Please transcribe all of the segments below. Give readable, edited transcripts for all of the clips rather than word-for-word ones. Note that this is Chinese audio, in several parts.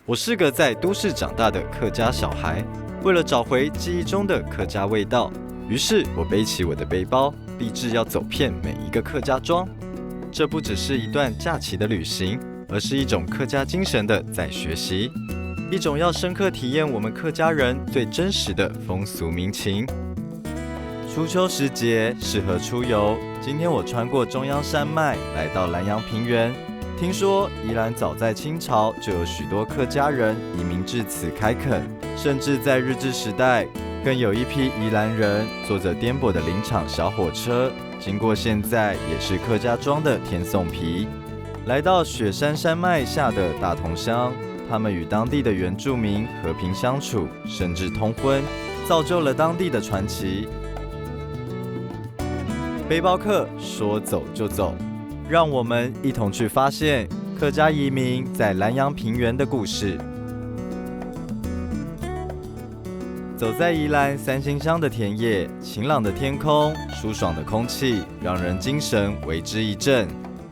我是个在都市长大的客家小孩，为了找回记忆中的客家味道，于是我背起我的背包，立志要走遍每一个客家庄。这不只是一段假期的旅行，而是一种客家精神的在学习，一种要深刻体验我们客家人最真实的风俗民情。初秋时节适合出游，今天我穿过中央山脉，来到南洋平原。听说宜兰早在清朝就有许多客家人移民至此开垦，甚至在日治时代，更有一批宜兰人坐着颠簸的林场小火车，经过现在也是客家庄的天颂皮，来到雪山山脉下的大同乡，他们与当地的原住民和平相处，甚至通婚，造就了当地的传奇。背包客说走就走，让我们一同去发现客家移民在南洋平原的故事。走在宜兰三星乡的田野，晴朗的天空，舒爽的空气，让人精神为之一振。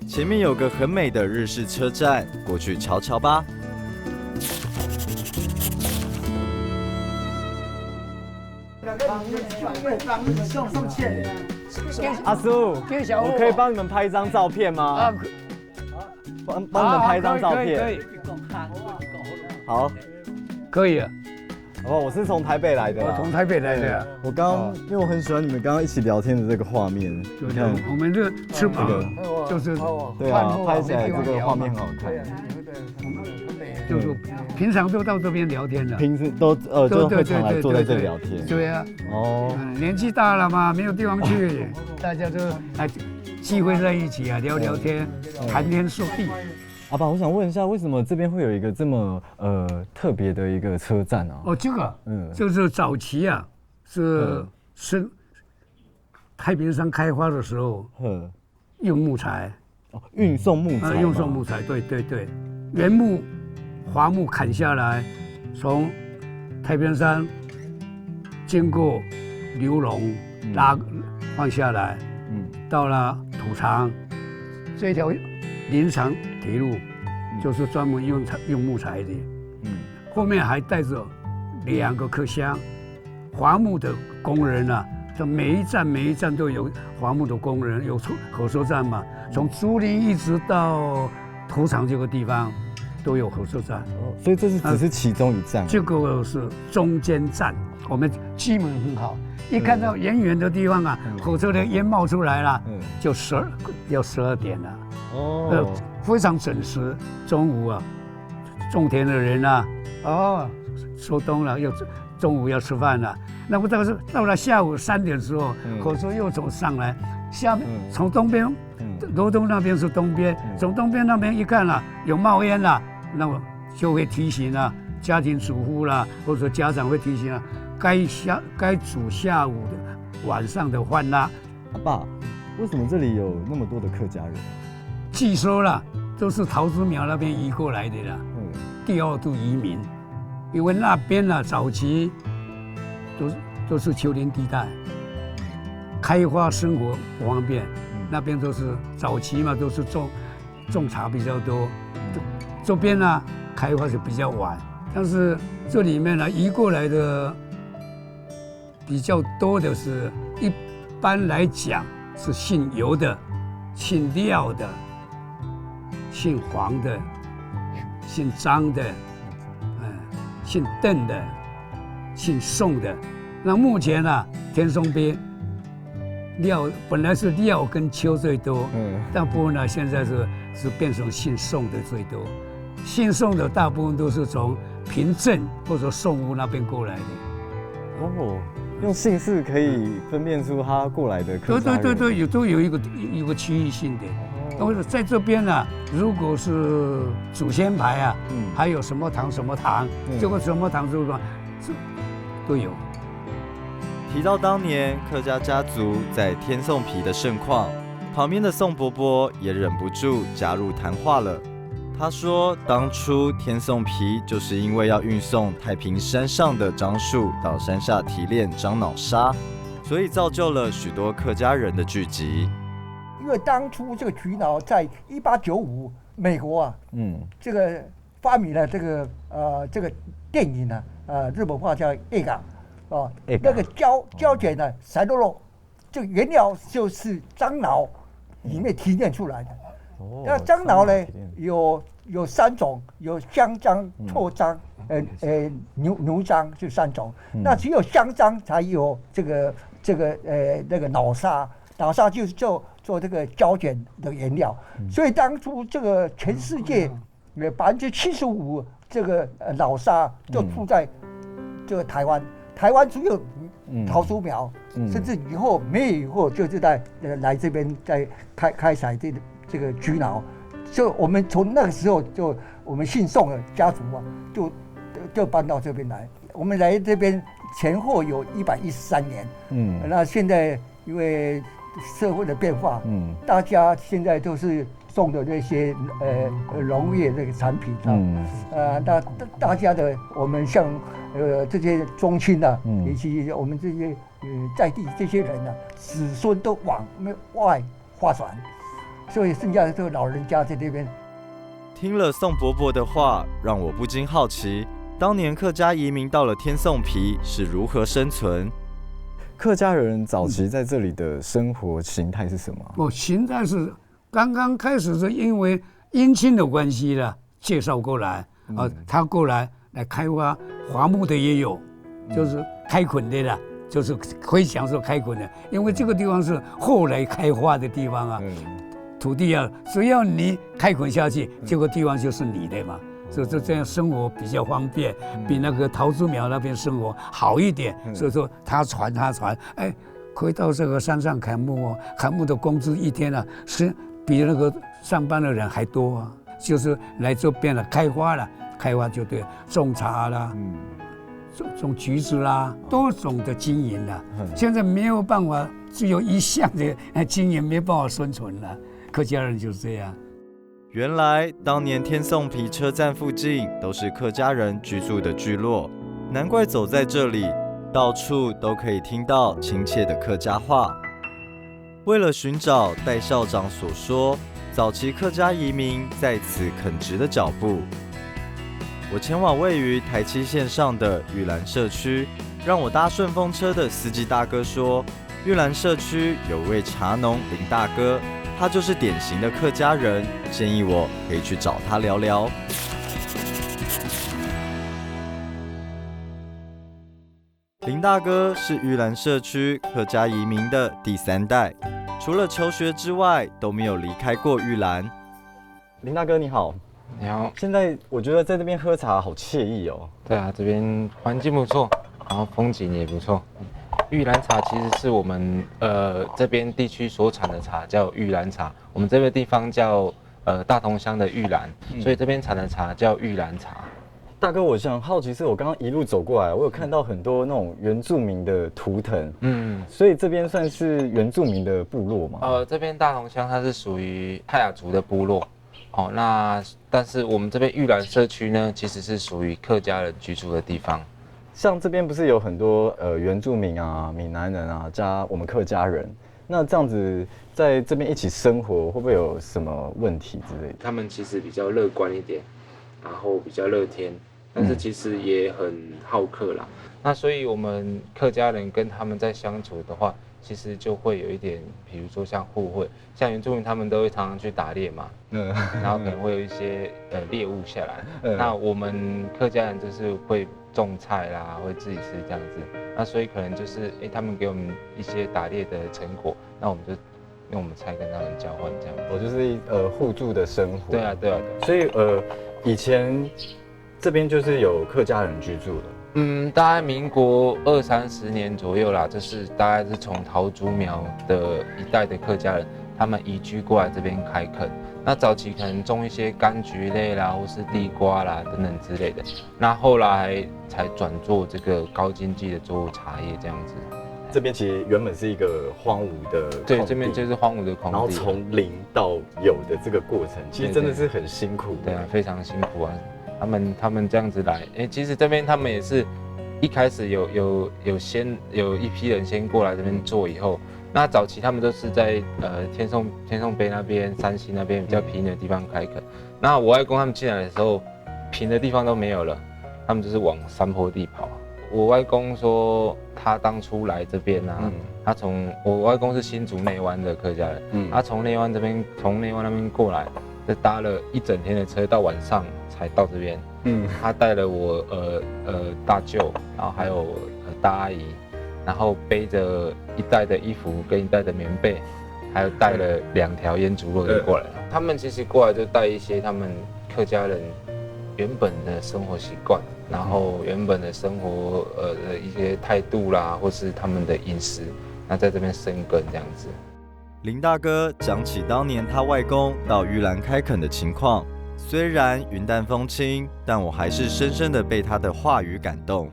前面有个很美的日式车站，过去瞧瞧吧。阿叔，我可以帮你们拍一张照片吗？帮你们拍一张照片。可以，好，可以啊。哦，我是从台北来的啦。我从台北来的。我刚，因为我很喜欢你们刚刚一起聊天的这个画面。你看，我们这吃饱了，就是对啊，拍起来这个画面很好看。就是平常都到这边聊天的，平时都就会常来坐在这里聊天。对啊，哦，年纪大了嘛，没有地方去，大家都来聚会在一起啊，聊聊天，谈天说地。阿爸，我想问一下，为什么这边会有一个这么特别的一个车站啊？哦，这个，就是早期啊，是太平山开发的时候，用木材，运送木材，运送木材，对，原木。伐木砍下来，从太平山经过流笼放下来，到了土场，这条林场铁路就是专门用木材的，后面还带着2个客箱，伐木的工人啊，这每一站都有伐木的工人，有火车站嘛，从竹林一直到土场这个地方。都有火车站，所以这是只是其中一站。这个是中间站，我们机门很好，一看到远远的地方啊，火车的烟冒出来了，就要12点了。哦，非常准时。中午啊，种田的人啊，收冬了，中午要吃饭了。那不到了下午3点的时候，火车又走上来，下面从东边，罗东那边是东边，从东边那边一看了，有冒烟了。那么就会提醒家庭主妇啦，或者家长会提醒该煮下午的晚上的饭啦。阿爸，为什么这里有那么多的客家人？据说啦，都是桃子苗那边移过来的啦，第2度移民，因为那边早期都是丘陵地带，开发生活不方便，那边都是早期嘛，都是种茶比较多。这边开发是比较晚，但是这里面移过来的比较多的是，一般来讲是姓尤的、姓廖的、姓黄的、姓张的、姓邓的、姓宋的。那目前天松边廖本来是廖跟邱最多，大部分现在是变成姓宋的最多。姓宋的大部分都是从平镇或者宋屋那边过来的。哦，用姓氏可以分辨出他过来的客家人。对，都有一个区域性的。然后在这边如果是祖先牌还有什么堂，这个什么堂都有。提到当年客家家族在天颂皮的盛况，旁边的宋伯伯也忍不住加入谈话了。他说，当初天颂皮就是因为要运送太平山上的樟树到山下提炼樟脑沙，所以造就了许多客家人的聚集。因为当初这个菊脑在1895美国这个发明了这个电影呢，日本话叫映嘎，那个胶卷呢，散落落，这个原料就是樟脑里面提炼出来的。那樟脑呢有3种，有香樟、臭樟，牛樟是3种。那只有香樟才有那个脑砂就是做这个胶卷的原料。所以当初这个全世界75%这个脑砂就出在这个台湾只有桃竹苗，甚至以后没有以后就是在来这边在开采这个菊脑。就我们从那个时候我们姓宋的家族啊，就搬到这边来。我们来这边前后有113年。那现在因为社会的变化，大家现在都是种的那些农业这个产品啊，大家的我们像这些宗亲啊，以及我们这些在地这些人啊，子孙都往外发展。所以剩下的这个老人家在这边。听了宋伯伯的话，让我不禁好奇，当年客家移民到了天颂皮是如何生存？客家人早期在这里的生活形态是什么？形态是刚刚开始是因为姻亲的关系了，介绍过来，他过来开发伐木的也有，就是开垦的啦。就是可以享受开垦的，因为这个地方是后来开发的地方啊。土地啊，只要你开垦下去，这个地方就是你的嘛，所以这样生活比较方便，比那个桃竹苗那边生活好一点。所以说他传，可以到这个山上砍木哦，砍木的工资一天啊，是比那个上班的人还多啊。就是来这边了，开花就对，种茶啦，种橘子啦，多种的经营啦。现在没有办法，只有一项的经营没办法生存了。客家人就是这样。原来当年天颂皮车站附近都是客家人居住的聚落，难怪走在这里，到处都可以听到亲切的客家话。为了寻找戴校长所说早期客家移民在此垦殖的脚步，我前往位于台七线上的玉兰社区，让我搭顺风车的司机大哥说，玉兰社区有位茶农林大哥，他就是典型的客家人，建议我可以去找他聊聊。林大哥是玉兰社区客家移民的第3代，除了求学之外，都没有离开过玉兰。林大哥你好。你好，现在我觉得在这边喝茶好惬意哦。对啊，这边环境不错，然后风景也不错。玉兰茶其实是我们这边地区所产的茶，叫玉兰茶。我们这个地方叫大同乡的玉兰，所以这边产的茶叫玉兰茶。大哥，我想好奇是我刚刚一路走过来，我有看到很多那种原住民的图腾，所以这边算是原住民的部落吗？这边大同乡它是属于泰雅族的部落。那但是我们这边玉兰社区呢，其实是属于客家人居住的地方。像这边不是有很多原住民啊、闽南人啊，加我们客家人，那这样子在这边一起生活，会不会有什么问题之类的？他们其实比较乐观一点，然后比较乐天，但是其实也很好客啦。那所以我们客家人跟他们在相处的话，其实就会有一点，比如说像互惠，像原住民他们都会常常去打猎嘛，然后可能会有一些猎物下来，那我们客家人就是会种菜啦，会自己吃这样子，那所以可能就是他们给我们一些打猎的成果，那我们就用我们菜跟他们交换这样。我就是互助的生活。对啊。所以以前这边就是有客家人居住的。大概民国20-30年左右啦，就是大概是从桃竹苗的一代的客家人，他们移居过来这边开垦。那早期可能种一些柑橘类啦，或是地瓜啦等等之类的。那后来才转做这个高经济的作物茶叶这样子。这边其实原本是一个荒芜的空地，对，这边就是荒芜的空地，然后从零到有的这个过程，其实真的是很辛苦的。对啊，非常辛苦啊。他们这样子来，其实这边他们也是一开始有一批人先过来这边做，以后那早期他们都是在天颂碑那边、山西那边比较平的地方开垦。那我外公他们进来的时候，平的地方都没有了，他们就是往山坡地跑。我外公说，他当初来这边啊，我外公是新竹内湾的客家人，他从内湾那边过来，就搭了一整天的车，到晚上才到这边。他带了我大舅，然后还有大阿姨，然后背着一袋的衣服跟一袋的棉被，还有带了2条腌猪肉就过来了。他们其实过来就带一些他们客家人原本的生活习惯，然后原本的生活的一些态度啦，或是他们的饮食，那在这边生根这样子。林大哥讲起当年他外公到玉兰开垦的情况，虽然云淡风轻，但我还是深深的被他的话语感动。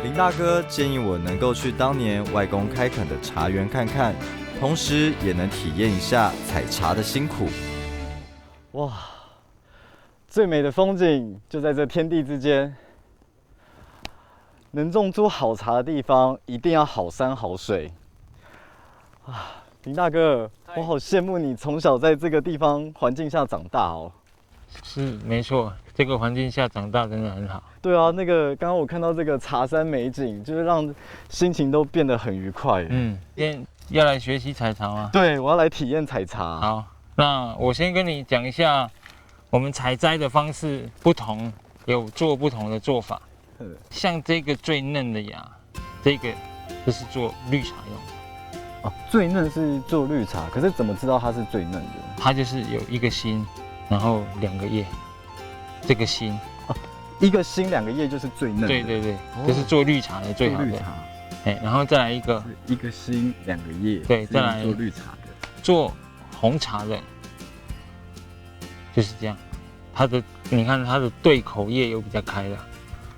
林大哥建议我能够去当年外公开垦的茶园看看，同时也能体验一下采茶的辛苦。哇，最美的风景就在这天地之间。能种出好茶的地方，一定要好山好水。啊，林大哥，我好羡慕你从小在这个地方环境下长大哦。是没错，这个环境下长大真的很好。对啊，刚刚我看到这个茶山美景，就是让心情都变得很愉快。今天要来学习采茶吗？对，我要来体验采茶。好，那我先跟你讲一下，我们采摘的方式不同，有做不同的做法。像这个最嫩的芽，这个就是做绿茶用的。哦，最嫩是做绿茶，可是怎么知道它是最嫩的？它就是有一个心，然后2个叶，这个心。一个心2个叶就是最嫩的。对对对，这是做绿茶的最好的。绿茶。然后再来一个心2个叶。对，再来做绿茶的。做红茶的，就是这样。你看它的对口叶又比较开了。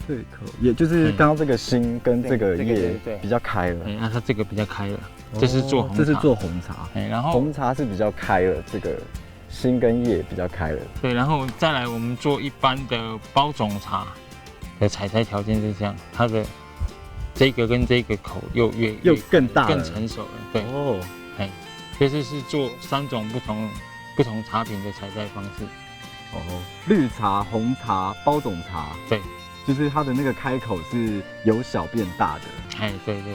对口，也就是刚刚这个心跟这个叶比较开了。那它这个比较开了，这是做红茶。这是做红茶。然后红茶是比较开了，这个心跟叶比较开了。对，然后再来我们做一般的包种茶的采摘条件是这样，它的这个跟这个口又更大了，更成熟了。对哦，这是做3种不同茶品的采摘方式。哦，绿茶、红茶、包种茶。对。就是它的那个开口是由小变大的。对对。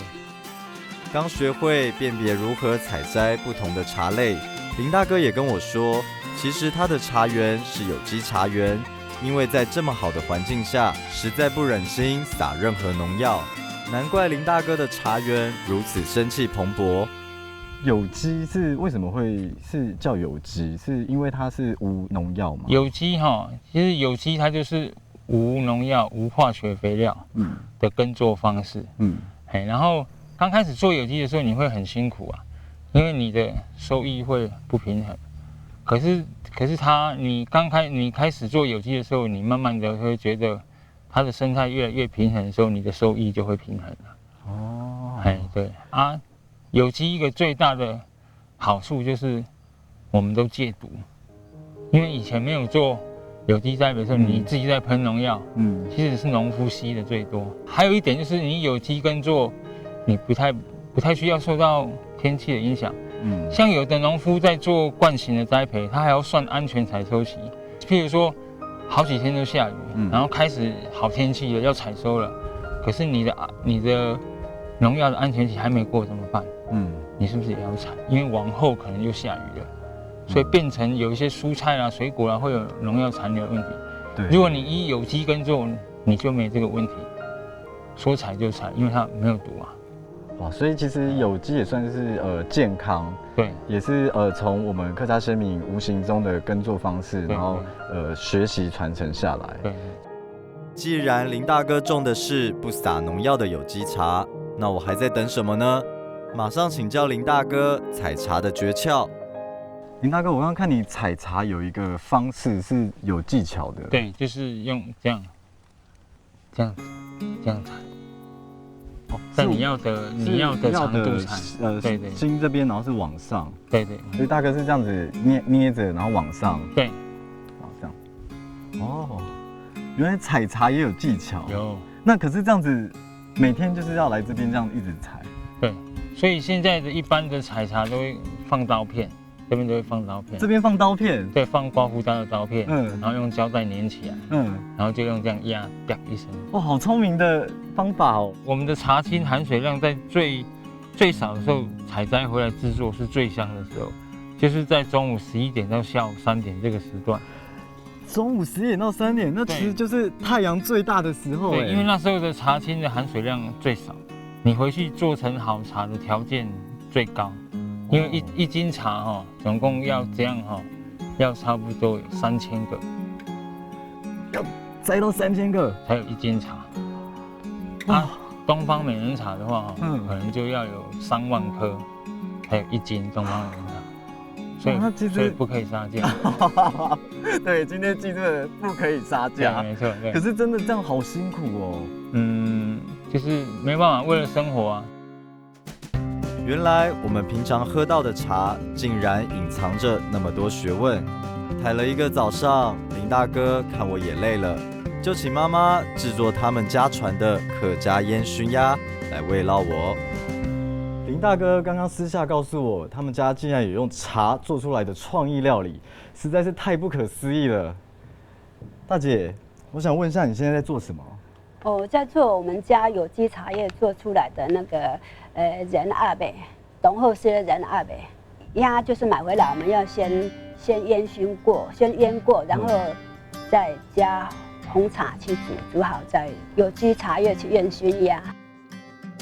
刚学会辨别如何采摘不同的茶类，林大哥也跟我说，其实他的茶园是有机茶园，因为在这么好的环境下，实在不忍心撒任何农药，难怪林大哥的茶园如此生气蓬勃。有机是为什么会是叫有机？是因为它是无农药吗？有机其实有机它就是无农药、无化学肥料的耕作方式。然后刚开始做有机的时候，你会很辛苦啊，因为你的收益会不平衡。可是你开始做有机的时候，你慢慢的会觉得它的生态越来越平衡的时候，你的收益就会平衡了。哦，对啊，有机一个最大的好处就是我们都戒毒，因为以前没有做有机栽培的时候，你自己在喷农药，其实是农夫吸的最多。还有一点就是你有机耕作，你不太需要受到天气的影响。像有的农夫在做惯性的栽培，他还要算安全采收期。譬如说，好几天都下雨，然后开始好天气了，要采收了，可是你的农药的安全期还没过怎么办？你是不是也要采？因为往后可能又下雨了。所以变成有一些蔬菜啦、水果啦会有农药残留的问题。对，如果你依有机耕作，你就没这个问题，说采就采，因为它没有毒啊。哇，所以其实有机也算是健康，对，也是从我们客家先民无形中的耕作方式，然后学习传承下来。对。既然林大哥种的是不撒农药的有机茶，那我还在等什么呢？马上请教林大哥采茶的诀窍。林大哥，我刚刚看你采茶有一个方式是有技巧的。对，就是用这样采。哦，在你要的长度采。对，心这边然后是往上。对对。所以大哥是这样子捏着，然后往上。对。然后这样。哦，原来采茶也有技巧。有。那可是这样子，每天就是要来这边这样一直采。对，所以现在的一般的采茶都会放刀片。这边都会放刀片。这边放刀片，对，放刮胡刀的刀片，然后用胶带粘起来，然后就用这样压，啪一声。哇，好聪明的方法哦！我们的茶青含水量在最少的时候采摘回来制作是最香的时候，就是在中午11点到下午3点这个时段。中午10点到3点，那其实就是太阳最大的时候。对，因为那时候的茶青的含水量最少，你回去做成好茶的条件最高。因为一斤茶总共要这样要差不多有3000个，要摘到3000个才有1斤茶。东方美人茶的话可能就要有3万颗才有1斤东方美人茶。所以不可以杀价。对，今天记住了，不可以杀价。没错，对。可是真的这样好辛苦哦。就是没办法，为了生活啊。原来我们平常喝到的茶，竟然隐藏着那么多学问。采了一个早上，林大哥看我也累了，就请妈妈制作他们家传的客家烟熏鸭来慰劳我。林大哥刚刚私下告诉我，他们家竟然有用茶做出来的创意料理，实在是太不可思议了。大姐，我想问一下，你现在在做什么？我在做我们家有机茶叶做出来的那个人阿伯，董后些人阿伯鸭就是买回来，我们要先烟熏过，先腌过，然后再加红茶去煮好，再有机茶叶去烟熏鸭。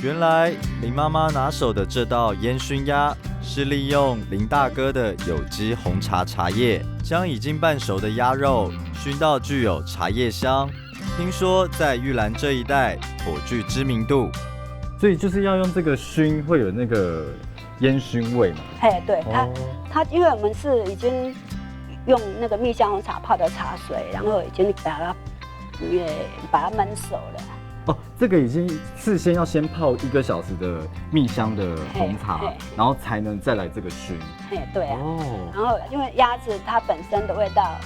原来林妈妈拿手的这道烟熏鸭，是利用林大哥的有机红茶茶叶，将已经半熟的鸭肉熏到具有茶叶香。听说在玉兰这一带颇具知名度，所以就是要用这个熏，会有那个烟熏味嘛？对，它因为我们是已经用那个蜜香红茶泡的茶水，然后已经把它焖熟了。这个已经事先要先泡1个小时的蜜香的红茶，然后才能再来这个熏。对啊。然后因为鸭子它本身的味道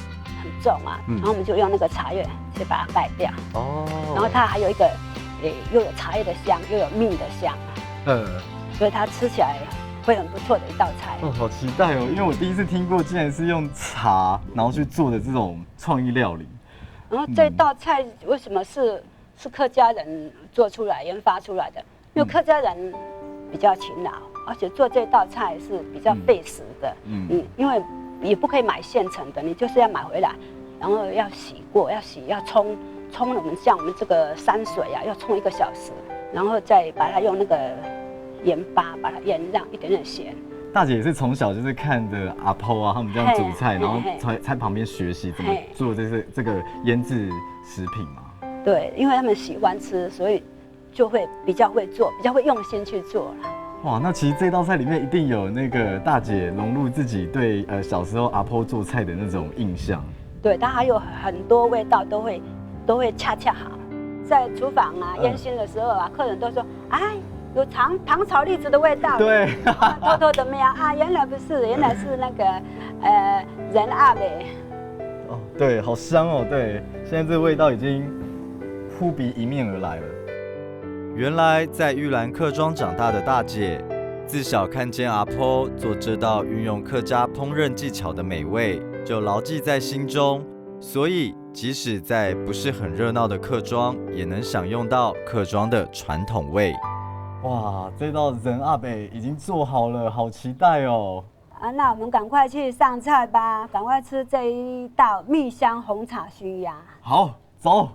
很重啊，然后我们就用那个茶叶去把它盖掉。然后它还有一个，又有茶叶的香，又有蜜的香。所以它吃起来会很不错的一道菜。好期待哦！因为我第一次听过，竟然是用茶然后去做的这种创意料理。然后这道菜为什么是客家人做出来、研发出来的？因为客家人比较勤劳，而且做这道菜是比较费时的。因为也不可以买现成的，你就是要买回来，然后要洗过，要冲我们像我们这个山水啊，要冲1个小时，然后再把它用那个盐巴把它腌，让一点点咸。大姐也是从小就是看着阿婆啊他们这样煮菜，然后在旁边学习怎么做这个腌制食品嘛。对，因为他们喜欢吃，所以就会比较会做，比较会用心去做了。哇，那其实这道菜里面一定有那个大姐融入自己对小时候阿婆做菜的那种印象。对，它还有很多味道都会恰恰好。在厨房啊烟熏的时候啊，客人都说：“哎，有糖炒栗子的味道。”对，偷偷的瞄啊，原来不是，原来是那个人阿伯。对，好香哦！对，现在这个味道已经扑鼻迎面而来了。原来在玉兰客庄长大的大姐，自小看见阿婆做这道运用客家烹饪技巧的美味，就牢记在心中。所以，即使在不是很热闹的客庄，也能享用到客庄的传统味。哇，这道人阿北已经做好了，好期待哦！那我们赶快去上菜吧，赶快吃这一道蜜香红茶熏鸭。好，走。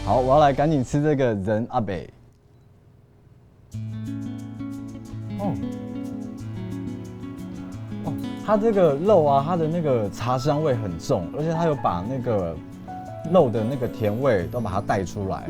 好，我要来赶紧吃这个人阿北。它这个肉啊，它的那个茶香味很重，而且它有把那个肉的那个甜味都把它带出来。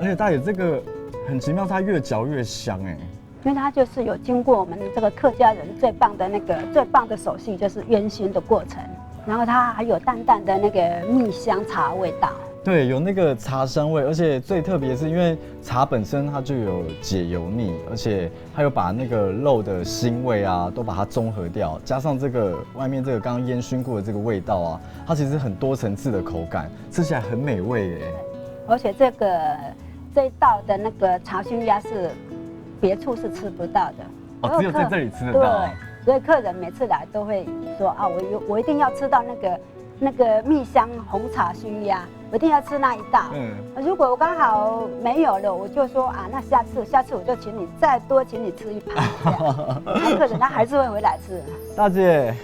而且大姐这个很奇妙，它越嚼越香哎。因为它就是有经过我们这个客家人最棒的手续，就是烟熏的过程，然后它还有淡淡的那个蜜香茶味道。对，有那个茶香味，而且最特别是因为茶本身它就有解油腻，而且它有把那个肉的腥味啊都把它中和掉，加上这个外面这个刚刚烟熏过的这个味道啊，它其实很多层次的口感，吃起来很美味耶。而且这一道的那个茶熏鸭是别处是吃不到的，哦，只有在这里吃得到。对，所以客人每次来都会说啊，我一定要吃到那个蜜香红茶熏鸭，我一定要吃那一道。如果我刚好没有了，我就说啊，那下次我就请你再多请你吃一盘这样。那客人他还是会回来吃。大姐，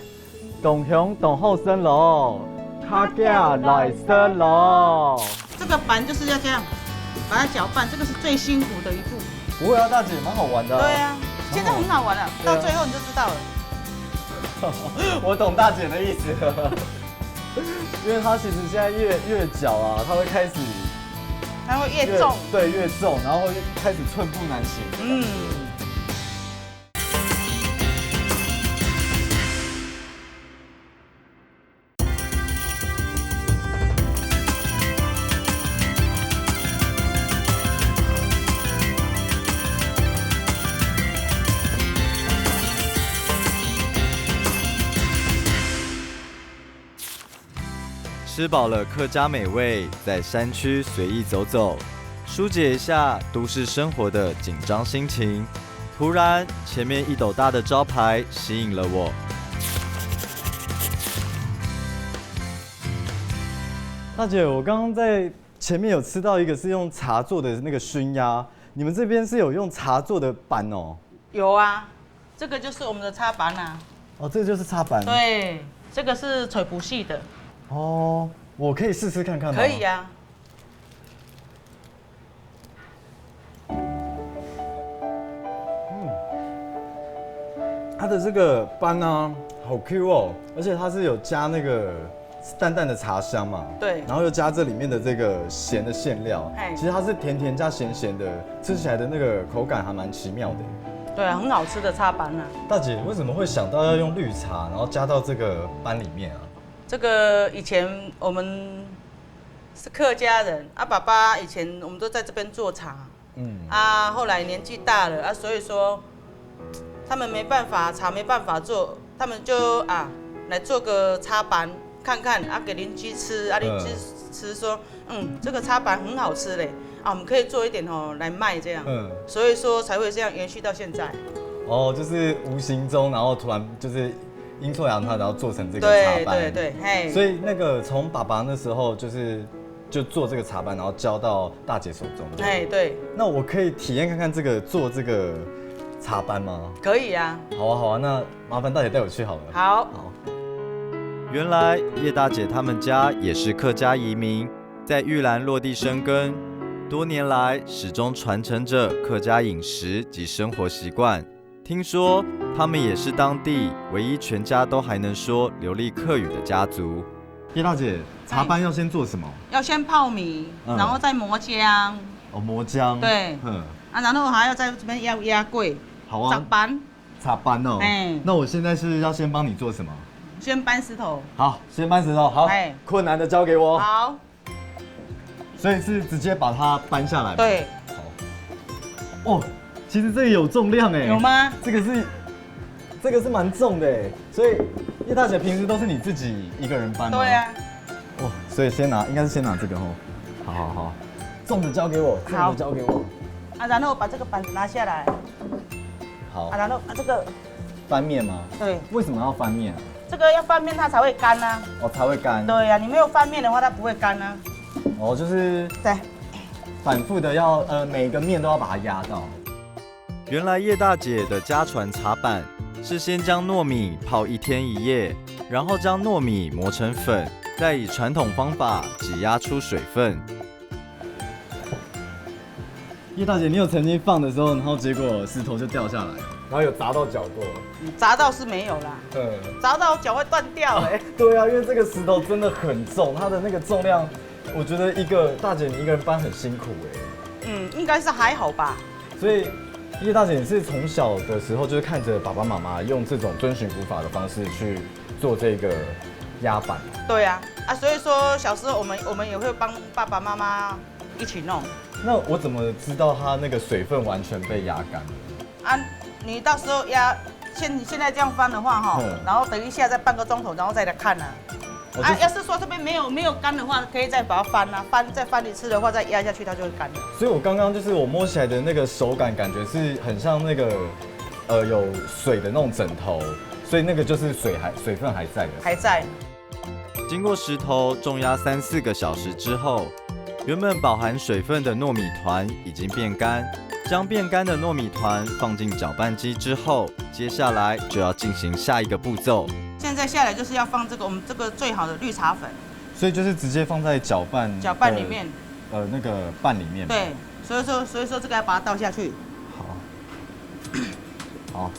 董雄董后生喽，卡架来生喽。这个板就是要这样，把它搅拌，这个是最辛苦的一步。不会啊，大姐，蛮好玩的。对啊，现在很好玩了，到最后你就知道了。我懂大姐的意思了，因为它其实现在越搅啊，它会开始，它会越重，对，越重，然后会开始寸步难行。吃饱了客家美味，在山区随意走走，疏解一下都市生活的紧张心情。突然，前面一斗大的招牌吸引了我。大姐，我刚刚在前面有吃到一个是用茶做的那个熏鸭，你们这边是有用茶做的板哦？有啊，这个就是我们的插板啊。哦，这个就是插板。对，这个是嘴不细的。哦，我可以试试看看吗？可以呀。它的这个斑呢，好 Q 哦，而且它是有加那个淡淡的茶香嘛，对，然后又加这里面的这个咸的馅料，其实它是甜甜加咸咸的，吃起来的那个口感还蛮奇妙的。对啊，很好吃的插板啊。大姐为什么会想到要用绿茶，然后加到这个斑里面啊？这个以前我们是客家人啊，爸爸以前我们都在这边做茶，后来年纪大了啊，所以说他们没办法茶没办法做，他们就来做个插板看看啊，给邻居吃啊，邻居吃说这个插板很好吃嘞啊，我们可以做一点来卖这样，所以说才会这样延续到现在。哦，就是无形中，然后突然就是阴错阳差，然后做成这个茶班。对，嘿。所以那个从爸爸那时候就做这个茶班，然后交到大姐手中。哎，对。那我可以体验看看做这个茶班吗？可以啊。好啊，那麻烦大姐带我去好了。好。原来叶大姐他们家也是客家移民，在玉兰落地生根，多年来始终传承着客家饮食及生活习惯。听说他们也是当地唯一全家都还能说流利客语的家族。叶大姐，茶班要先做什么？要先泡米，然后再磨浆。哦，磨浆。对。然后还要在这边压柜。好啊。茶班哦。那我现在是要先帮你做什么？先搬石头。好，先搬石头。好。困难的交给我。好。所以是直接把它搬下来。对。好。哦。其实这个有重量哎，有吗？这个是蛮重的哎，所以叶大姐平时都是你自己一个人搬吗？对啊。哦，所以应该是先拿这个哦。好，重的交给我，重的交给我。然后把这个板子拿下来。好。然后这个翻面吗？对。为什么要翻面？这个要翻面它才会干啊。哦，才会干。对呀，你没有翻面的话，它不会干啊。哦，就是对，反复的要每个面都要把它压到。原来叶大姐的家传茶板是先将糯米泡1天1夜，然后将糯米磨成粉，再以传统方法挤压出水分。叶大姐，你有曾经放的时候，然后结果石头就掉下来，然后有砸到脚过？砸到是没有啦，砸到脚会断掉哎。对啊，因为这个石头真的很重，它的那个重量，我觉得大姐你一个人搬很辛苦哎。应该是还好吧。所以。叶大姐，你是从小的时候就是看着爸爸妈妈用这种遵循古法的方式去做这个压板？对啊，所以说小时候我们也会帮爸爸妈妈一起弄。那我怎么知道它那个水分完全被压干？你到时候现在这样翻的话然后等一下再半个钟头，然后再来看要是说这边没有干的话，可以再把它翻再翻一次的话，再压下去它就会干了。所以我刚刚就是我摸起来的那个手感，感觉是很像那个有水的那种枕头，所以那个就是水分还在的。还在。经过石头重压3-4个小时之后，原本饱含水分的糯米团已经变干。将变干的糯米团放进搅拌机之后，接下来就要进行下一个步骤。现在下来就是要放我们这个最好的绿茶粉。所以就是直接放在搅拌里面，那个拌里面。对，所以说这个要把它倒下去。好，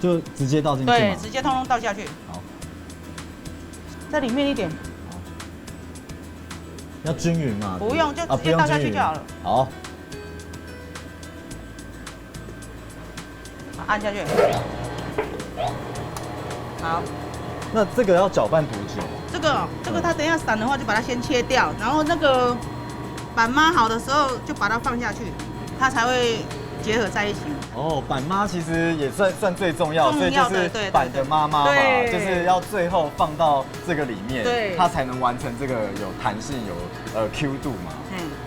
就直接倒进去。对，直接通通倒下去。好，在里面一点。好，要均匀嘛？不用，就直接倒下去就好了。好，按下去。好。那这个要搅拌多久？这个它等一下散的话，就把它先切掉，然后那个板妈好的时候就把它放下去，它才会结合在一起。哦，板妈其实也算最重要，所以就是板的妈妈嘛，就是要最后放到这个里面，它才能完成这个有弹性、有Q 度嘛。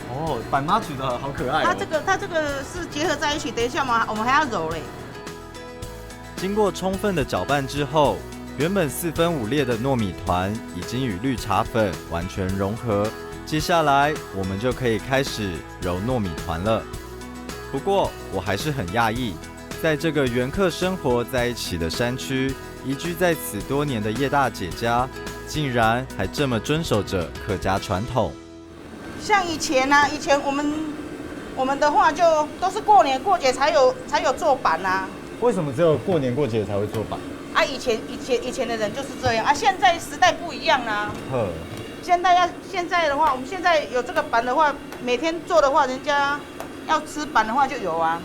哦，板妈取得好可爱。它这个是结合在一起，等一下嘛，我们还要揉嘞。经过充分的搅拌之后，原本4分5裂的糯米团已经与绿茶粉完全融合，接下来我们就可以开始揉糯米团了。不过我还是很讶异，在这个原客生活在一起的山区，移居在此多年的叶大姐家，竟然还这么遵守着客家传统。像以前我们的话就都是过年过节才有做板啊。为什么只有过年过节才会做板？啊，以前的人就是这样啊，现在时代不一样啦。现在的话，我们现在有这个板的话，每天做的话，人家要吃板的话就有啊。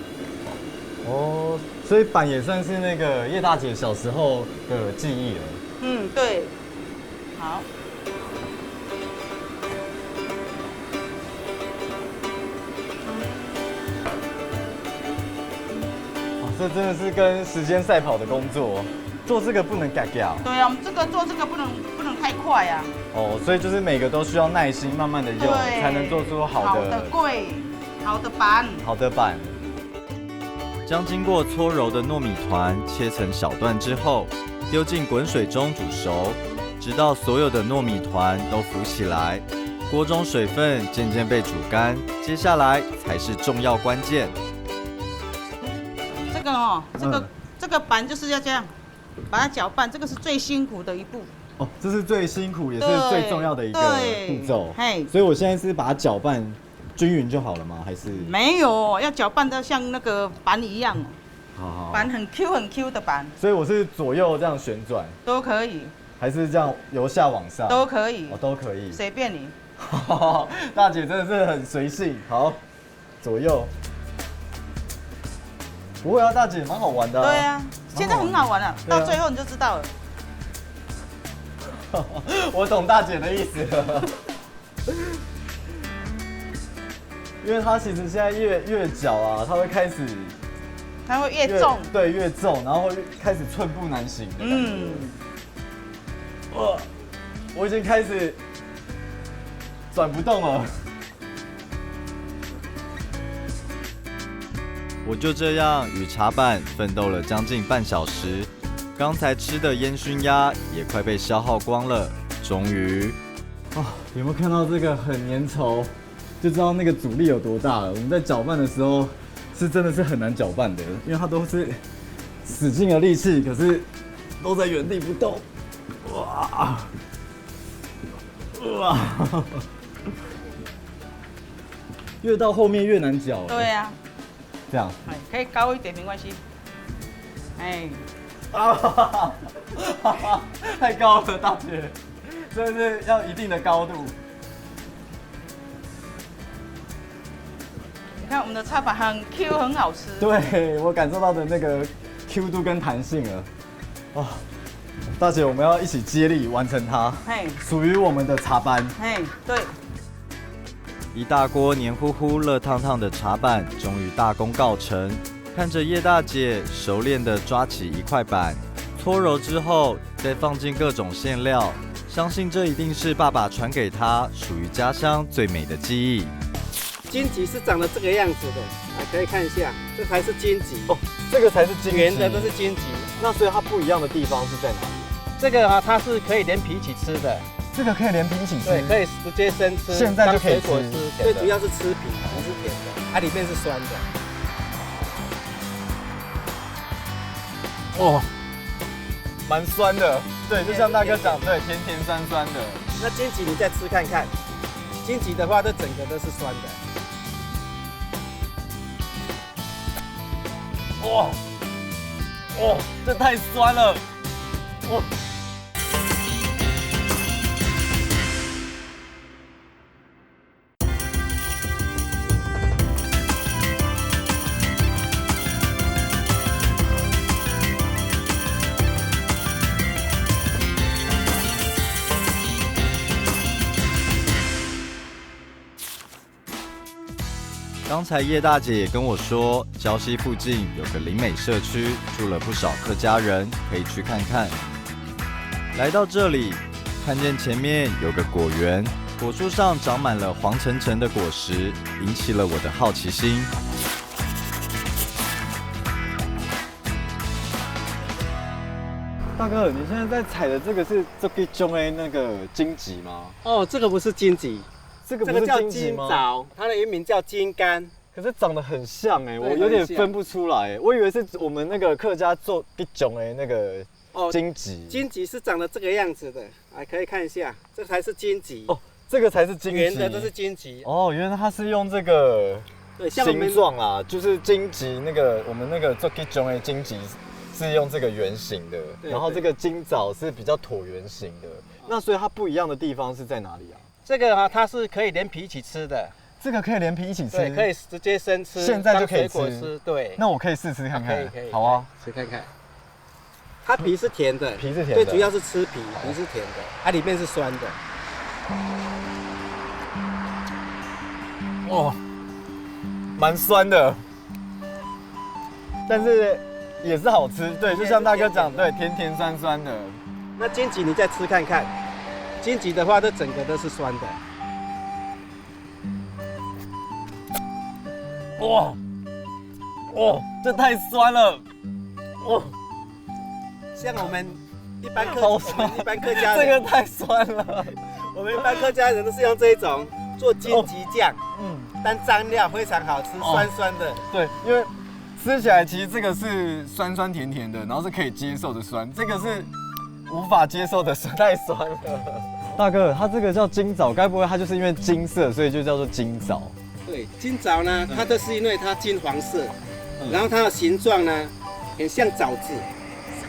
哦，所以板也算是那个叶大姐小时候的记忆了。嗯，对。好。这真的是跟时间赛跑的工作，做这个不能改掉。对啊，我们做这个不能太快啊。哦，所以就是每个都需要耐心，慢慢的用，才能做出好的柜、好的板。好的板。将经过搓揉的糯米团切成小段之后，丢进滚水中煮熟，直到所有的糯米团都浮起来，锅中水分渐渐被煮干，接下来才是重要关键。这个板就是要这样，把它搅拌，这个是最辛苦的一步。哦，这是最辛苦也是最重要的一个步骤。嘿，所以我现在是把它搅拌均匀就好了吗？还是没有，要搅拌到像那个板一样。好，板很 Q 的板。所以我是左右这样旋转都可以，还是这样由下往上都可以。哦，都可以，随便你。大姐真的是很随性。好，左右。不会啊，大姐蛮好玩的。对啊，现在很好玩了，到最后你就知道了。我懂大姐的意思了，因为她其实现在越搅啊，她会开始，它会越重，对，越重，然后会开始寸步难行。我已经开始转不动了。我就这样与茶板奋斗了将近半小时，刚才吃的烟熏鸭也快被消耗光了。终于，有没有看到这个很粘稠，就知道那个阻力有多大了。我们在搅拌的时候是真的是很难搅拌的，因为它都是使劲的力气，可是都在原地不动。哇！越到后面越难搅。对呀。这样，可以高一点没关系。太高了，大姐，真的是要一定的高度。你看我们的茶板很 Q， 很好吃。对，我感受到的那个 Q 度跟弹性了。大姐，我们要一起接力完成它。属于我们的茶班。对。一大锅黏糊糊、热烫烫的茶板终于大功告成。看着叶大姐熟练地抓起一块板，搓揉之后再放进各种馅料，相信这一定是爸爸传给她属于家乡最美的记忆。荆棘是长得这个样子的，可以看一下，这才是荆棘。这个才是荆棘，圆的都是荆棘。那所以它不一样的地方是在哪里？这个啊，它是可以连皮一起吃的，这个可以连皮一起吃，对，可以直接生吃，现在就可以吃当水果吃。最主要是吃皮，不是甜的，它里面是酸的。哦，蛮酸的，对，就像大哥讲，对，甜甜酸酸的。那荆棘你再吃看看，荆棘的话，这整个都是酸的。哇，哦，这太酸了，哇！刚才叶大姐也跟我说，礁溪附近有个林美社区，住了不少客家人，可以去看看。来到这里，看见前面有个果园，果树上长满了黄澄澄的果实，引起了我的好奇心。大哥，你现在在采的这个是这个种的那个荆棘吗？哦，这个不是荆棘，这个不是叫荆棘吗？金枣，它的原名叫金柑。可是长得很像哎，我对有点分不出来哎，我以为是我们那个客家做一种的那个荆棘。荆棘是长得这个样子的，啊，可以看一下，这才是荆棘。哦，这个才是荆棘。圆的都是荆棘。哦，原来它是用这个对，像我们形状啦，就是荆棘那个我们那个做一种的荆棘是用这个圆形的，对然后这个金枣是比较椭圆形的。那所以它不一样的地方是在哪里啊？这个啊，它是可以连皮一起吃的。这个可以连皮一起吃，对，可以直接生吃，现在就可以当水果吃。对，那我可以试吃看看。可以，好啊，吃看看。它皮是甜的，皮是甜的，最主要是吃皮，皮是甜的，它里面是酸的。哦，蛮酸的，但是也是好吃。对，就像大哥讲，对，甜甜酸酸的。那荆棘你再吃看看，荆棘的话，这整个都是酸的。哇，哦，这太酸了，哦，像我们一般好酸，一般客家人，这个太酸了。我们一般客家人都是用这一种做荆棘酱，当蘸料非常好吃，酸酸的。对，因为吃起来其实这个是酸酸甜甜的，然后是可以接受的酸，这个是无法接受的酸，太酸了。大哥，它这个叫金枣，该不会它就是因为金色，所以就叫做金枣？对，金枣呢，它都是因为它金黄色，然后它的形状呢，很像枣子，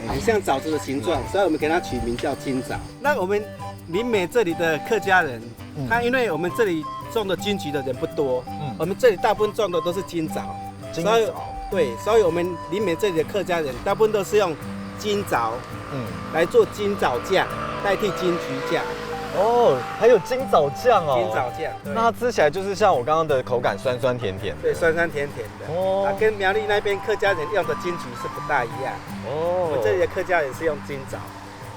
很像枣子的形状，所以我们给它取名叫金枣。那我们林美这里的客家人，他因为我们这里种的荆棘的人不多，我们这里大部分种的都是金枣，所以对，所以我们林美这里的客家人大部分都是用金枣，来做金枣酱，代替金桔酱。哦，还有金枣酱哦，金枣酱，那它吃起来就是像我刚刚的口感，酸酸甜甜的。对，酸酸甜甜的。哦，啊，跟苗栗那边客家人用的金桔是不大一样。哦，我们这里的客家人是用金枣。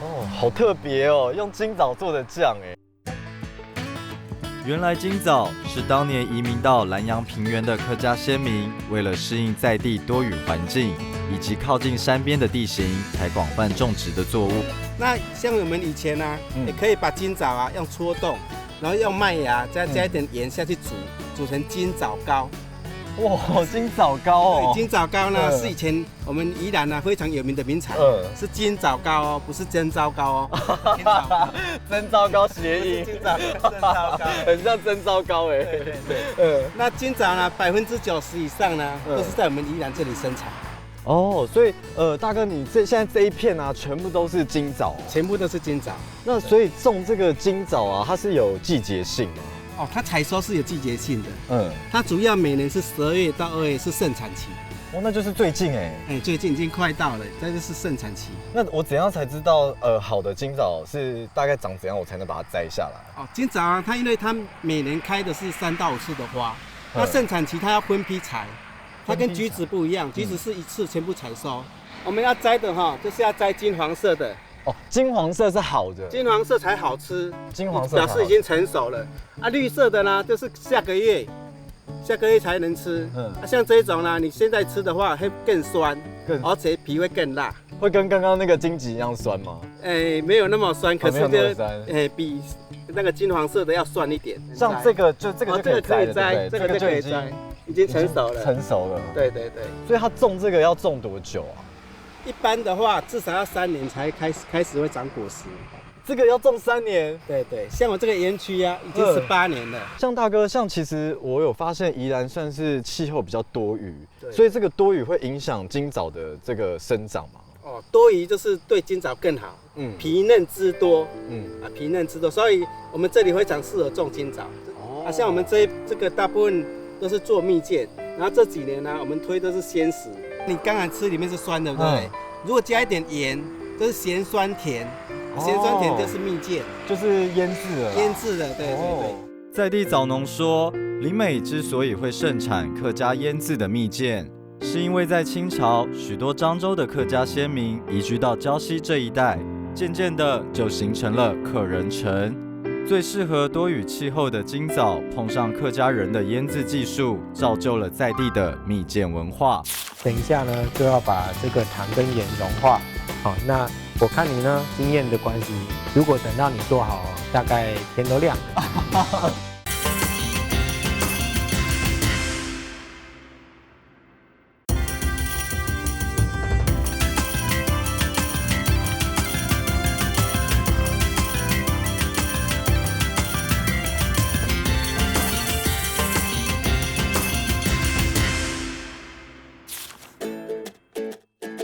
哦，好特别哦，用金枣做的酱哎。原来金枣是当年移民到南洋平原的客家先民，为了适应在地多雨环境以及靠近山边的地形，才广泛种植的作物。那像我们以前呢，也可以把金枣啊用搓动，然后用麦芽加一点盐下去煮，煮成金枣糕。哇，金枣糕哦！对，金枣糕呢是以前我们宜兰呢非常有名的名产，是金枣糕哦，不是真糟糕哦。金枣糕，真糟糕谐音，金枣真糟糕，很像真糟糕哎。对。那金枣呢，90%以上呢都是在我们宜兰这里生产。哦，所以大哥，你现在这一片啊，全部都是金枣，全部都是金枣。那所以种这个金枣啊，它是有季节性的。哦，它采收是有季节性的。它主要每年是12月到2月是盛产期。哦，那就是最近哎。最近已经快到了，这就是盛产期。那我怎样才知道好的金枣是大概长怎样，我才能把它摘下来？哦，金枣啊，它因为它每年开的是3到5次的花，它盛产期它要分批采。它跟橘子不一样，橘子是一次全部采收。我们要摘的哈，就是要摘金黄色的。哦，金黄色是好的，金黄色才好吃。金黄色表示已经成熟了。啊，绿色的呢，就是下个月下个月才能吃。像这一种呢，你现在吃的话会更酸，而且皮会更辣。会跟刚刚那个荆棘一样酸吗？没有那么酸，可是比那个金黄色的要酸一点。像这个就可以摘，这个就可以摘，已经成熟了。成熟了。对。所以它种这个要种多久啊？一般的话，至少要3年才开始会长果实。这个要种3年。对，像我这个园区啊，已经18年了。像大哥，其实我有发现宜兰算是气候比较多雨，所以这个多雨会影响金枣的这个生长吗？多雨就是对金枣更好，皮嫩汁多，皮嫩汁多，所以我们这里非常适合种金枣。像我们这个大部分都是做蜜饯，然后这几年呢，我们推的是鲜食。你刚才吃里面是酸的，对不对？如果加一点盐，就是咸酸甜，咸酸甜就是蜜饯，就是腌制了。腌制的，对。在地枣农说，林美之所以会盛产客家腌制的蜜饯，是因为在清朝，许多漳州的客家先民移居到礁溪这一带，渐渐的就形成了客人城。最适合多雨气候的金枣，碰上客家人的腌制技术，造就了在地的蜜饯文化。等一下呢，就要把这个糖跟盐融化。好，那我看你呢，经验的关系，如果等到你做好，大概天都亮了。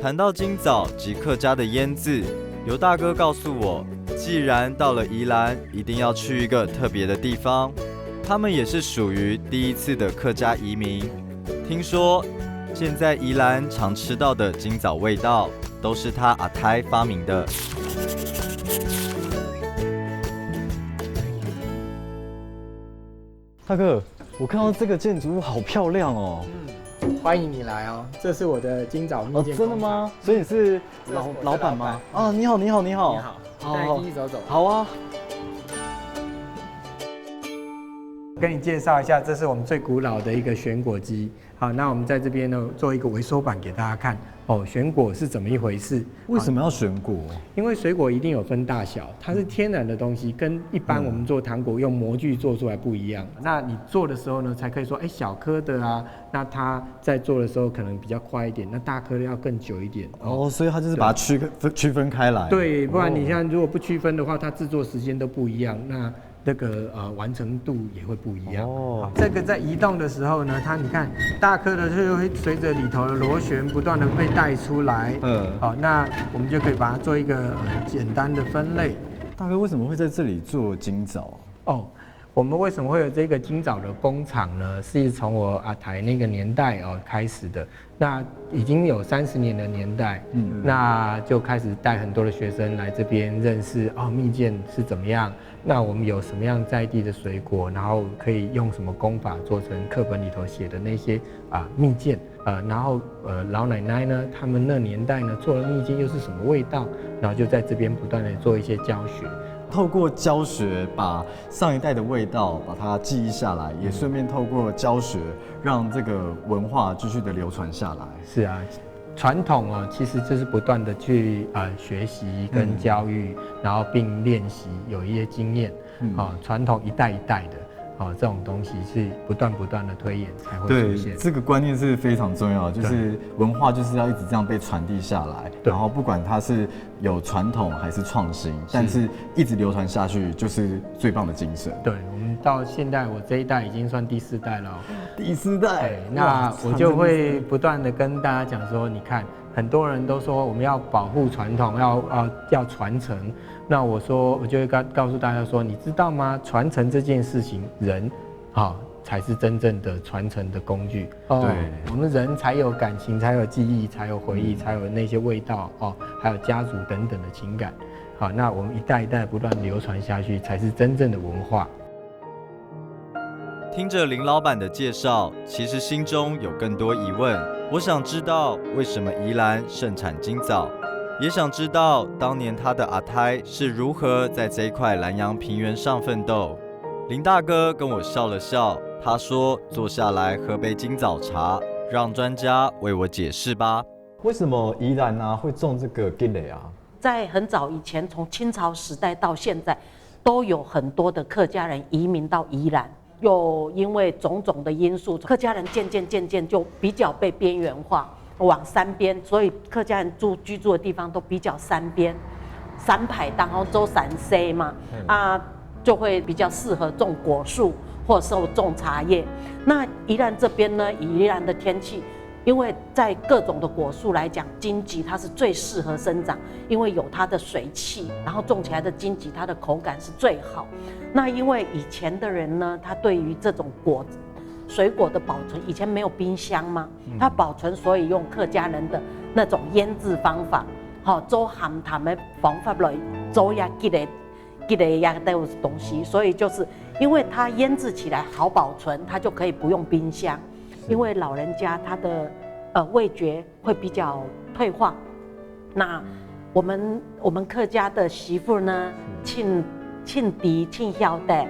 谈到金枣及客家的腌制，刘大哥告诉我，既然到了宜兰，一定要去一个特别的地方。他们也是属于第一次的客家移民。听说现在宜兰常吃到的金枣味道，都是他阿胎发明的。大哥，我看到这个建筑物好漂亮哦。欢迎你来哦，这是我的金枣蜜饯工厂。真的吗？所以你是老板吗？啊，你好。你好，带你进去走走。好啊。跟你介绍一下，这是我们最古老的一个选果机。好，那我们在这边呢做一个微缩版给大家看。选果是怎么一回事？为什么要选果？因为水果一定有分大小，它是天然的东西，跟一般我们做糖果用模具做出来不一样。那你做的时候呢，才可以说，小颗的啊，那它在做的时候可能比较快一点，那大颗的要更久一点。所以它就是把它区分开来。对，不然你像如果不区分的话，它制作时间都不一样，那这个完成度也会不一样。这个在移动的时候呢，你看大颗的就会随着里头的螺旋不断的被带出来。好，那我们就可以把它做一个简单的分类。大哥为什么会在这里做金枣？我们为什么会有这个金枣的工厂呢？是从我阿台那个年代开始的，那已经有30年的年代，那就开始带很多的学生来这边认识蜜饯是怎么样，那我们有什么样在地的水果，然后可以用什么工法做成课本里头写的那些蜜饯，然后老奶奶呢，他们那年代呢做的蜜饯又是什么味道，然后就在这边不断的做一些教学。透过教学把上一代的味道把它记忆下来，也顺便透过教学让这个文化继续的流传下来。是啊，传统其实就是不断的去学习跟教育，然后并练习，有一些经验。传统一代一代的。这种东西是不断的推演才会出现。对，这个观念是非常重要的，就是文化就是要一直这样被传递下来，然后不管它是有传统还是创新，但是一直流传下去就是最棒的精神。对，我们到现在我这一代已经算第4代了。第4代，那我就会不断的跟大家讲说，你看，很多人都说我们要保护传统，要传承。那我就会告诉大家说，你知道吗？传承这件事情，人才是真正的传承的工具。对，我们人才有感情，才有记忆，才有回忆，才有那些味道还有家族等等的情感。好，那我们一代一代不断流传下去，才是真正的文化。听着林老板的介绍，其实心中有更多疑问。我想知道为什么宜兰盛产金枣，也想知道当年他的阿胎是如何在这一块南洋平原上奋斗。林大哥跟我笑了笑，他说：“坐下来喝杯金枣茶，让专家为我解释吧。”为什么宜兰啊会种这个柑类啊？在很早以前，从清朝时代到现在，都有很多的客家人移民到宜兰。又因为种种的因素，客家人渐渐就比较被边缘化，往山边，所以客家人居住的地方都比较山边，山排当然走山西嘛，就会比较适合种果树或者种茶叶。那宜兰这边呢，宜兰的天气，因为在各种的果树来讲，荆棘它是最适合生长，因为有它的水汽，然后种起来的荆棘它的口感是最好。那因为以前的人呢，他对于这种水果的保存，以前没有冰箱嘛，他保存，所以用客家人的那种腌制方法，做含淡的方法来做呀，积累呀都有东西，所以就是因为它腌制起来好保存，它就可以不用冰箱。因为老人家他的味觉会比较退化，那我们客家的媳妇呢，庆孝的，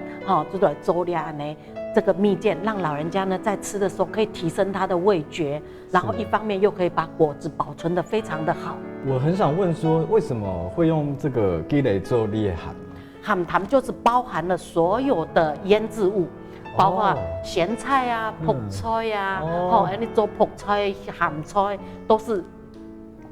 就来做俩呢这个蜜饯，让老人家呢在吃的时候可以提升他的味觉，然后一方面又可以把果子保存得非常的好。我很想问说，为什么会用这个柑类做烈含？含糖就是包含了所有的腌制物。包括咸菜啊、泡菜啊，你做泡菜、咸菜都是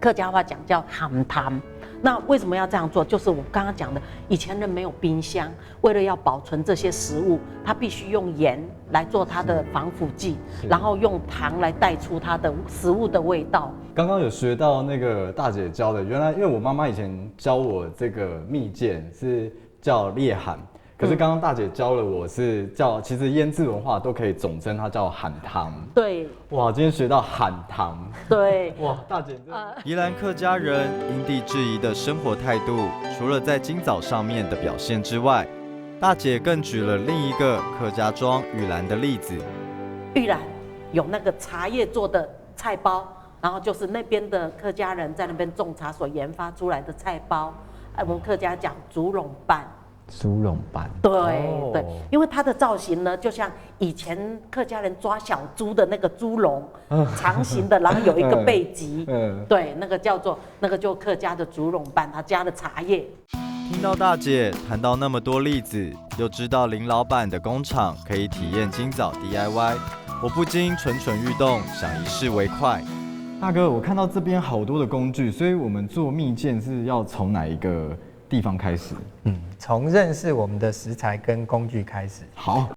客家话讲叫含糖。那为什么要这样做？就是我刚刚讲的，以前人没有冰箱，为了要保存这些食物，他必须用盐来做它的防腐剂，然后用糖来带出它的食物的味道。刚刚有学到那个大姐教的，原来因为我妈妈以前教我这个蜜饯是叫烈含。可是刚刚大姐教了我是叫，其实腌制文化都可以总称它叫喊汤。对，哇，今天学到喊汤。对，哇，大姐宜兰客家人因地制宜的生活态度，除了在金枣上面的表现之外，大姐更举了另一个客家庄玉兰的例子。玉兰有那个茶叶做的菜包，然后就是那边的客家人在那边种茶所研发出来的菜包，我们客家讲竹笼拌。猪笼拌，对，因为它的造型呢，就像以前客家人抓小猪的那个猪笼，长形的，然后有一个背脊，对，那个就客家的竹笼拌，它加了茶叶。听到大姐谈到那么多例子，又知道林老板的工厂可以体验金枣 DIY， 我不禁蠢蠢欲动，想一试为快。大哥，我看到这边好多的工具，所以我们做蜜饯是要从哪一个地方开始？从认识我们的食材跟工具开始。好，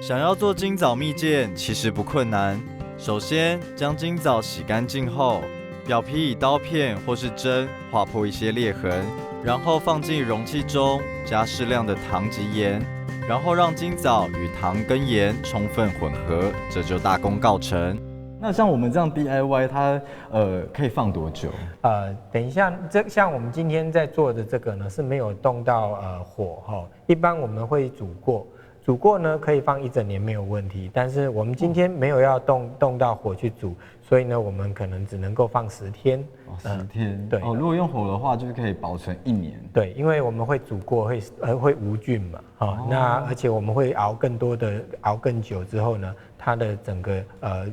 想要做金枣蜜饯其实不困难。首先将金枣洗干净后，表皮以刀片或是针划破一些裂痕，然后放进容器中，加适量的糖及盐，然后让金枣与糖跟盐充分混合，这就大功告成。那像我们这样 DIY， 它可以放多久？等一下，像我们今天在做的这个呢是没有动到火哈，一般我们会煮过呢可以放1整年没有问题，但是我们今天没有要动到火去煮，所以呢我们可能只能够放10天。10天，对。如果用火的话，就是可以保存1年。对，因为我们会煮过，会无菌嘛，那而且我们会熬更久之后呢，它的整个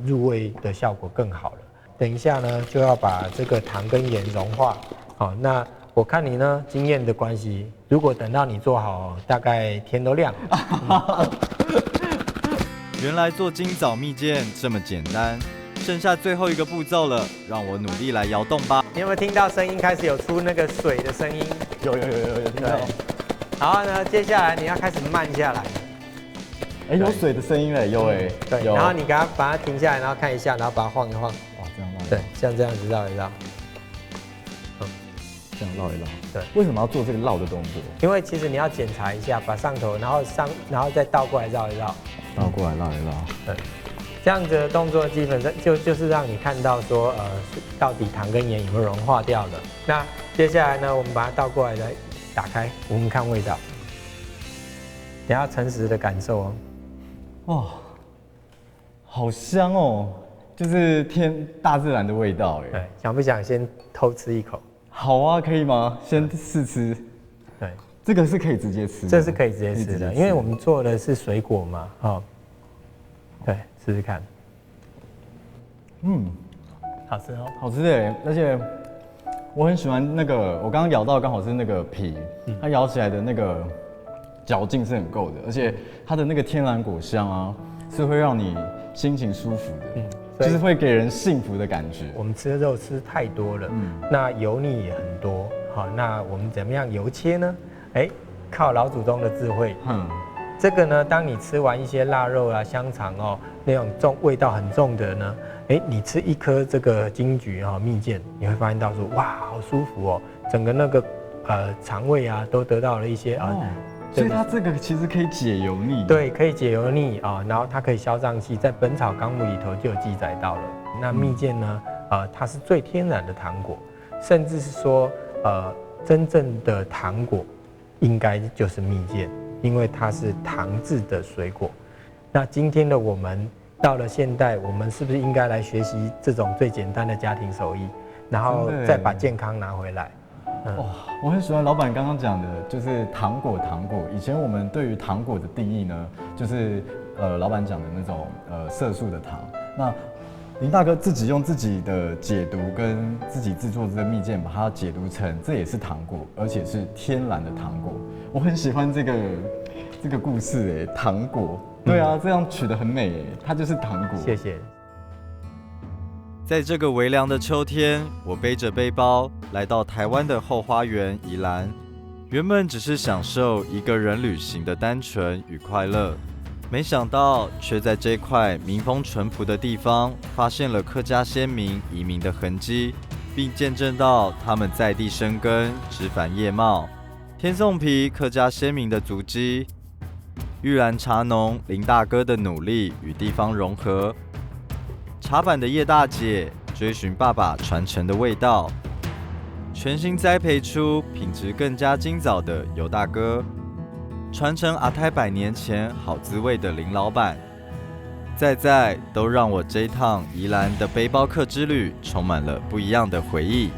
入味的效果更好了。等一下呢，就要把这个糖跟盐融化。好，那我看你呢经验的关系，如果等到你做好，大概天都亮。原来做金枣蜜饯这么简单，剩下最后一个步骤了，让我努力来摇动吧。你有没有听到声音开始有出那个水的声音？有听到。然后呢，接下来你要开始慢下来。有水的声音嘞，有对，然后你把它停下来，然后看一下，然后把它晃一晃。这样绕。对，像这样子绕一绕。这样绕一绕。对，为什么要做这个绕的动作？因为其实你要检查一下，把上头，然后再倒过来绕一绕。倒过来绕一绕。对，这样子的动作基本上就是让你看到说，到底糖跟盐有没有融化掉了。那接下来呢，我们把它倒过来来打开，闻闻看味道。你要诚实的感受哦。哇，好香哦，就是大自然的味道哎。对，想不想先偷吃一口？好啊，可以吗？先试吃。对，这个是可以直接吃的。这是可以直接吃的，因为我们做的是水果嘛，对，试试看。好吃哦，好吃哎，而且我很喜欢那个，我刚刚咬到刚好是那个皮，它咬起来的那个嚼劲是很够的，而且它的那个天然果香啊，是会让你心情舒服的，就是会给人幸福的感觉。我们吃的肉吃太多了，那油腻也很多，好，那我们怎么样油切呢？靠老祖宗的智慧，这个呢，当你吃完一些腊肉啊、香肠哦，那种味道很重的呢，你吃一颗这个金桔蜜饯，你会发现到说，哇，好舒服哦，整个那个肠胃啊都得到了一些所以它这个其实可以解油腻。对，可以解油腻啊，然后它可以消胀气，在《本草纲目》里头就有记载到了。那蜜饯呢，它是最天然的糖果，甚至是说，真正的糖果应该就是蜜饯，因为它是糖制的水果。那今天的我们到了现代，我们是不是应该来学习这种最简单的家庭手艺，然后再把健康拿回来？我很喜欢老板刚刚讲的，就是糖果。以前我们对于糖果的定义呢，就是老板讲的那种色素的糖。那林大哥自己用自己的解读跟自己制作这个蜜饯，把它解读成这也是糖果，而且是天然的糖果。我很喜欢这个故事糖果。对啊，这样取得很美它就是糖果。谢谢。在这个微凉的秋天，我背着背包来到台湾的后花园宜兰。原本只是享受一个人旅行的单纯与快乐，没想到却在这块民风淳朴的地方，发现了客家先民移民的痕迹，并见证到他们在地生根、枝繁叶茂。天颂皮客家先民的足迹，玉兰茶农林大哥的努力与地方融合。茶板的叶大姐追寻爸爸传承的味道，全新栽培出品质更加精早的尤大哥，传承阿泰100年前好滋味的林老板，在都让我这一趟宜兰的背包客之旅充满了不一样的回忆。